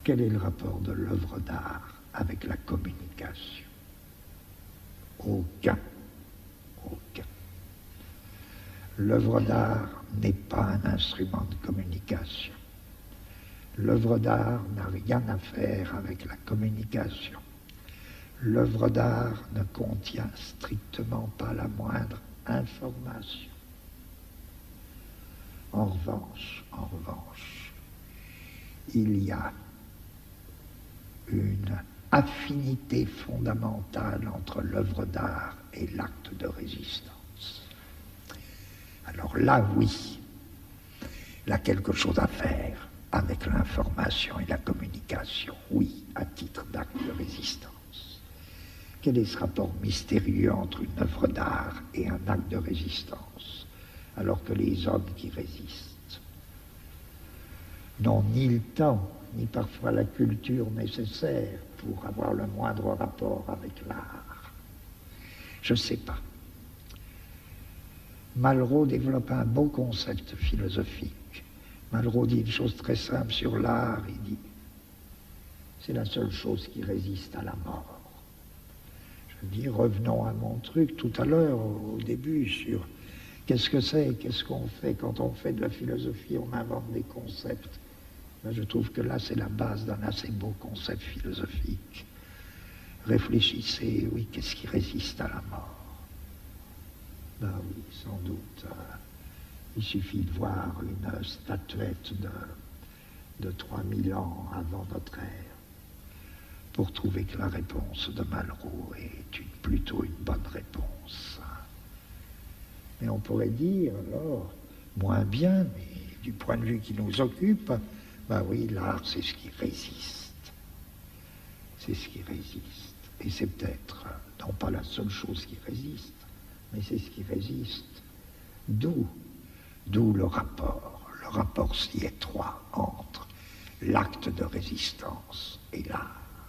Quel est le rapport de l'œuvre d'art avec la communication? Aucun. Aucun. L'œuvre d'art n'est pas un instrument de communication. L'œuvre d'art n'a rien à faire avec la communication. L'œuvre d'art ne contient strictement pas la moindre information. En revanche, il y a une affinité fondamentale entre l'œuvre d'art et l'acte de résistance. Alors là, oui, il a quelque chose à faire avec l'information et la communication, oui, à titre d'acte de résistance. Quel est ce rapport mystérieux entre une œuvre d'art et un acte de résistance, alors que les hommes qui résistent n'ont ni le temps, ni parfois la culture nécessaire pour avoir le moindre rapport avec l'art? Je ne sais pas. Malraux développe un beau concept philosophique. Malraux dit une chose très simple sur l'art, il dit « c'est la seule chose qui résiste à la mort ». Je dis, revenons à mon truc tout à l'heure, au début, sur qu'est-ce que c'est, qu'est-ce qu'on fait quand on fait de la philosophie, on invente des concepts. Ben, je trouve que là, c'est la base d'un assez beau concept philosophique. Réfléchissez, oui, qu'est-ce qui résiste à la mort? Ben oui, sans doute. Il suffit de voir une statuette de 3000 ans avant notre ère pour trouver que la réponse de Malraux est plutôt une bonne réponse. Mais on pourrait dire, alors, moins bien, mais du point de vue qui nous occupe, ben oui, l'art, c'est ce qui résiste. C'est ce qui résiste. Et c'est peut-être, non pas la seule chose qui résiste, mais c'est ce qui résiste. D'où le rapport si étroit entre l'acte de résistance et l'art.